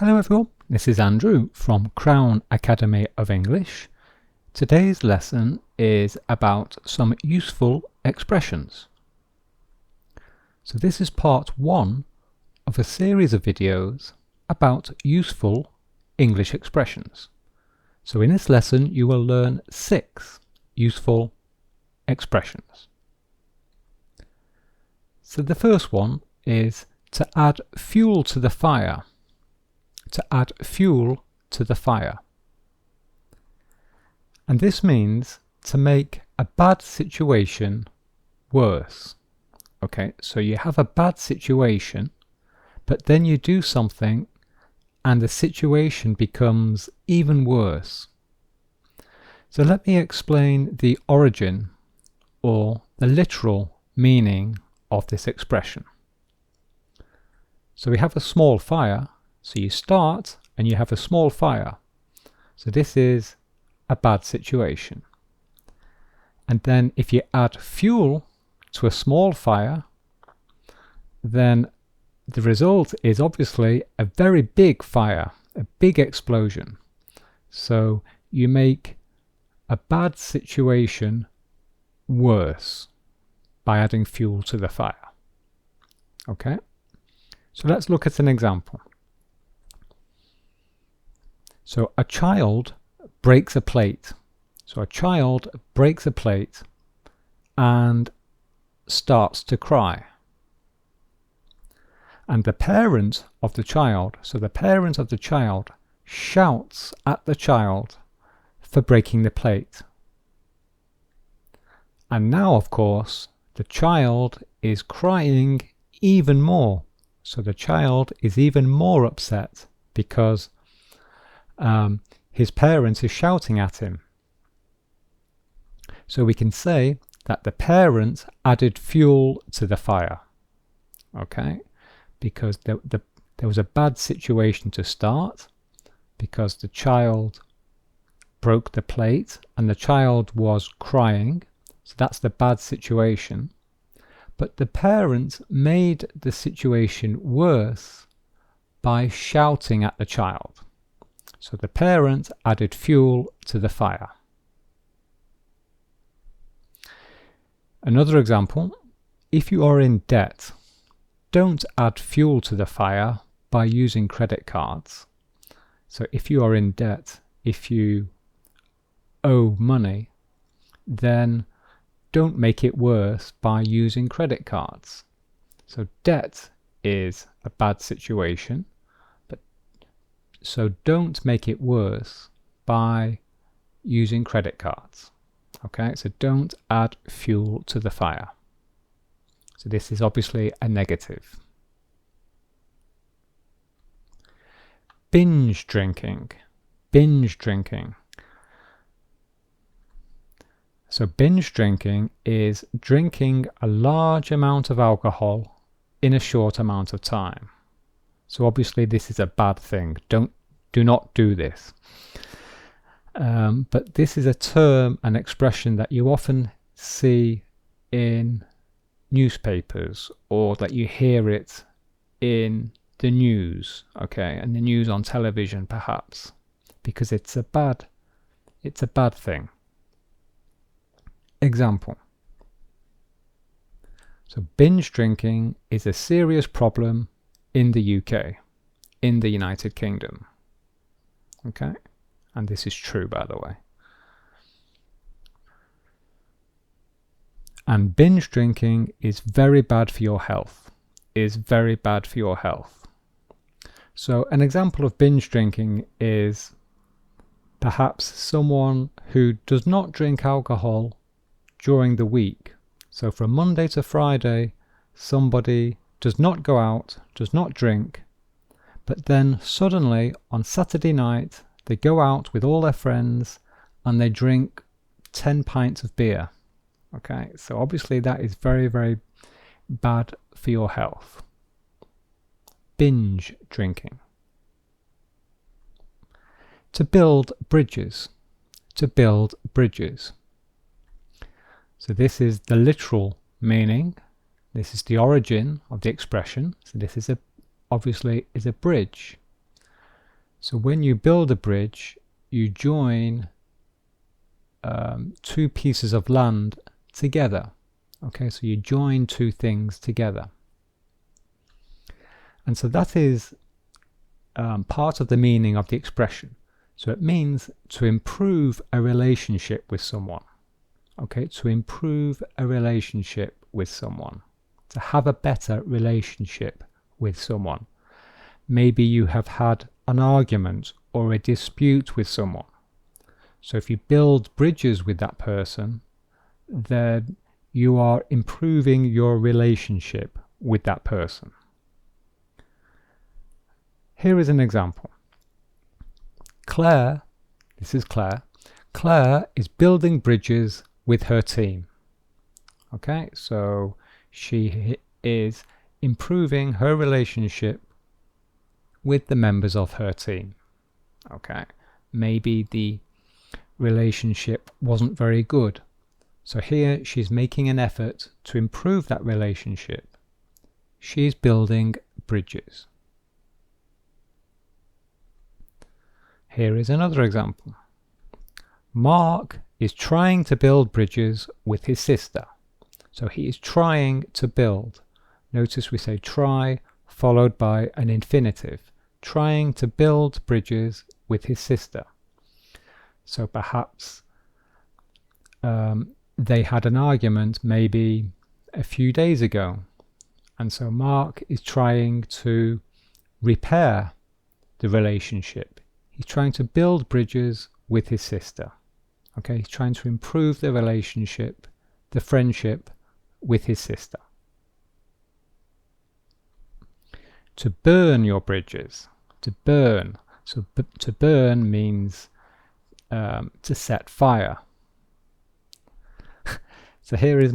Hello everyone, this is Andrew from Crown Academy of English. Today's lesson is about some useful expressions. So this is part one of a series of videos about useful English expressions. So in this lesson you will learn 6 useful expressions. So the first one is to add fuel to the fire. To add fuel to the fire. And this means to make a bad situation worse. Okay, so you have a bad situation, but then you do something and the situation becomes even worse. So let me explain the origin or the literal meaning of this expression. So we have a small fire. So you start and you have a small fire. So this is a bad situation. And then if you add fuel to a small fire, then the result is obviously a very big fire, a big explosion. So you make a bad situation worse by adding fuel to the fire. Okay? So let's look at an example. So a child breaks a plate. So a child breaks a plate and starts to cry. And the parent of the child, so the parent of the child shouts at the child for breaking the plate. And now, of course, the child is crying even more. So the child is even more upset because his parent is shouting at him. So we can say that the parent added fuel to the fire. Okay, because there was a bad situation to start, because the child broke the plate and the child was crying. So that's the bad situation. But the parent made the situation worse by shouting at the child. So the parent added fuel to the fire. Another example, if you are in debt, don't add fuel to the fire by using credit cards. So if you are in debt, if you owe money, then don't make it worse by using credit cards. So debt is a bad situation. So don't make it worse by using credit cards. Okay, so don't add fuel to the fire. So this is obviously a negative. Binge drinking. Binge drinking. So binge drinking is drinking a large amount of alcohol in a short amount of time. So obviously this is a bad thing. Do not do this. But this is a term, an expression that you often see in newspapers, or that you hear it in the news, okay, and the news on television perhaps, because it's a bad thing. Example. So binge drinking is a serious problem in the UK, in the United Kingdom. Okay, and this is true, by the way. And binge drinking is very bad for your health. Is very bad for your health. So an example of binge drinking is perhaps someone who does not drink alcohol during the week. So from Monday to Friday, somebody does not go out, does not drink, but then suddenly on Saturday night they go out with all their friends and they drink 10 pints of beer. Okay, so obviously that is very, very bad for your health. Binge drinking. To build bridges. To build bridges. So this is the literal meaning. This is the origin of the expression. So this is obviously is a bridge. So when you build a bridge, you join two pieces of land together. Okay, so you join two things together. And so that is part of the meaning of the expression. So it means to improve a relationship with someone. Okay, to improve a relationship with someone. To have a better relationship with someone. Maybe you have had an argument or a dispute with someone. So if you build bridges with that person, then you are improving your relationship with that person. Here is an example. Claire, this is Claire, Claire is building bridges with her team. Okay, so she is improving her relationship with the members of her team. Okay, maybe the relationship wasn't very good. So here she's making an effort to improve that relationship. She's building bridges. Here is another example. Mark is trying to build bridges with his sister. So he is trying to build. Notice we say try followed by an infinitive. Trying to build bridges with his sister. So perhaps they had an argument maybe a few days ago. And so Mark is trying to repair the relationship. He's trying to build bridges with his sister. Okay, he's trying to improve the relationship, the friendship with his sister. To burn your bridges. To burn. So to burn means to set fire. So here is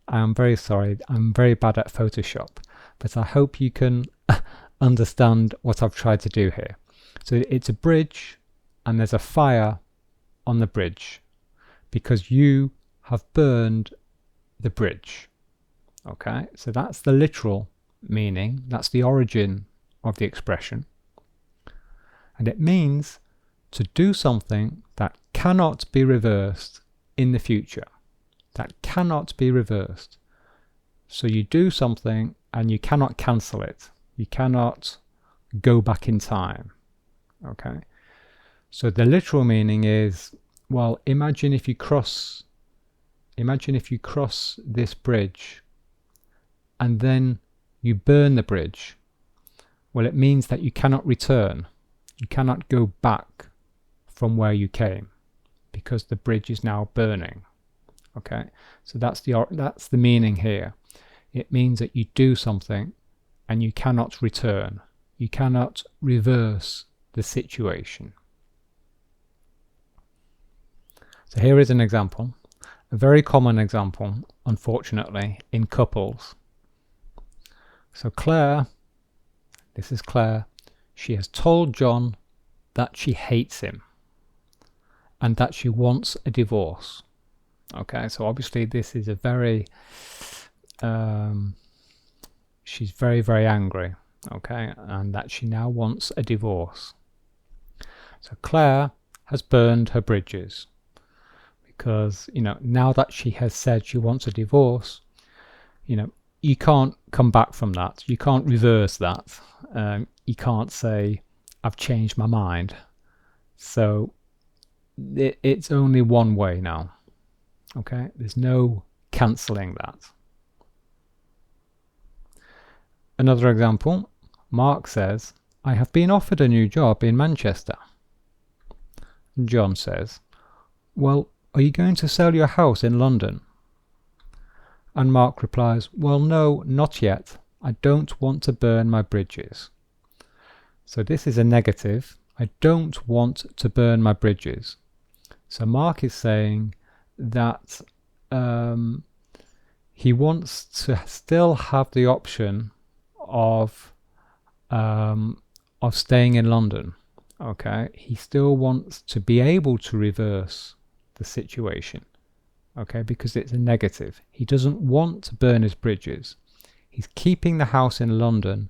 I'm very sorry, I'm very bad at Photoshop, but I hope you can understand what I've tried to do here. So it's a bridge and there's a fire on the bridge because you have burned the bridge. Okay, so that's the literal meaning, that's the origin of the expression. And it means to do something that cannot be reversed in the future. That cannot be reversed. So you do something and you cannot cancel it. You cannot go back in time. Okay. So the literal meaning is, well, imagine if you cross this bridge and then you burn the bridge. Well, it means that you cannot return. You cannot go back from where you came because the bridge is now burning. Okay, so that's the meaning here. It means that you do something and you cannot return. You cannot reverse the situation. So here is an example, a very common example, unfortunately, in couples. So Claire, this is Claire, she has told John that she hates him and that she wants a divorce. Okay, so obviously this is a very, she's very, very angry, okay, and that she now wants a divorce. So Claire has burned her bridges because, now that she has said she wants a divorce, you can't come back from that. You can't reverse that. You can't say, I've changed my mind. So it's only one way now. Okay, there's no cancelling that. Another example, Mark says, I have been offered a new job in Manchester. John says, well, are you going to sell your house in London? And Mark replies, well, no, not yet. I don't want to burn my bridges. So this is a negative. I don't want to burn my bridges. So Mark is saying that he wants to still have the option of staying in London. Okay, he still wants to be able to reverse the situation. Okay, because it's a negative. He doesn't want to burn his bridges. He's keeping the house in London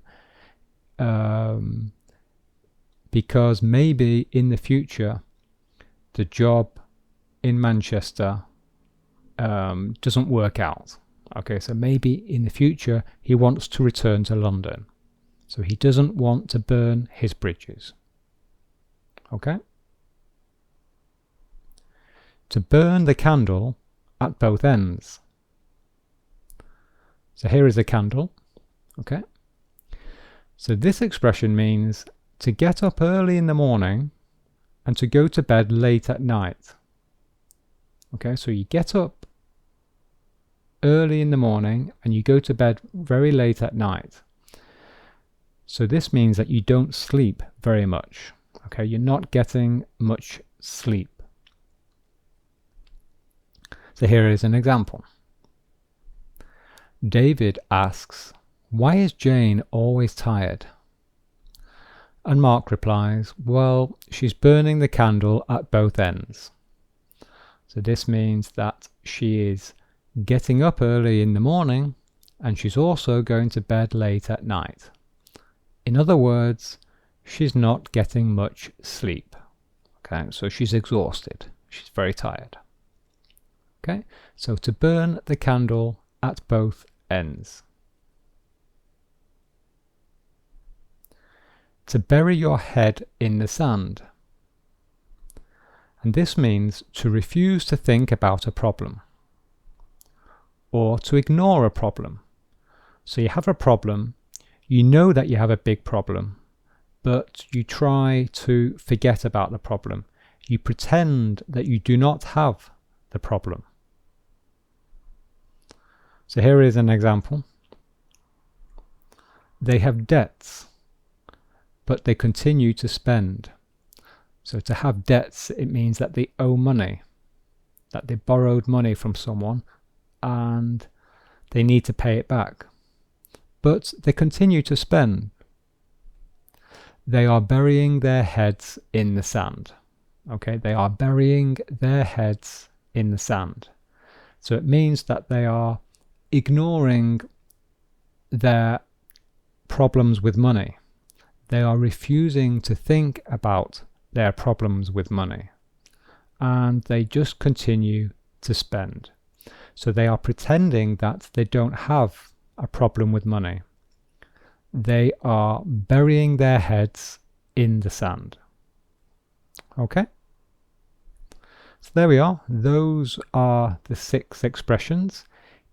because maybe in the future the job in Manchester doesn't work out. Okay, so maybe in the future he wants to return to London. So he doesn't want to burn his bridges. Okay? To burn the candle at both ends. So here is a candle. Okay? So this expression means to get up early in the morning and to go to bed late at night. Okay, so you get up early in the morning and you go to bed very late at night. So this means that you don't sleep very much. Okay, you're not getting much sleep. So here is an example. David asks, "Why is Jane always tired?" And Mark replies, "Well, she's burning the candle at both ends." So this means that she is getting up early in the morning and she's also going to bed late at night. In other words, she's not getting much sleep. Okay, so she's exhausted. She's very tired. Okay, so to burn the candle at both ends. To bury your head in the sand. And this means to refuse to think about a problem or to ignore a problem. So you have a problem, you know that you have a big problem, but you try to forget about the problem. You pretend that you do not have the problem. So here is an example. They have debts, but they continue to spend. So to have debts, it means that they owe money, that they borrowed money from someone and they need to pay it back. But they continue to spend. They are burying their heads in the sand. Okay, they are burying their heads in the sand. So it means that they are ignoring their problems with money. They are refusing to think about their problems with money. And they just continue to spend. So they are pretending that they don't have a problem with money. They are burying their heads in the sand. Okay? So there we are. Those are the 6 expressions.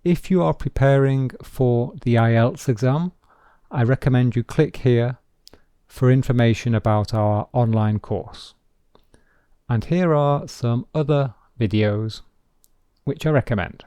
If you are preparing for the IELTS exam, I recommend you click here for information about our online course. And here are some other videos which I recommend.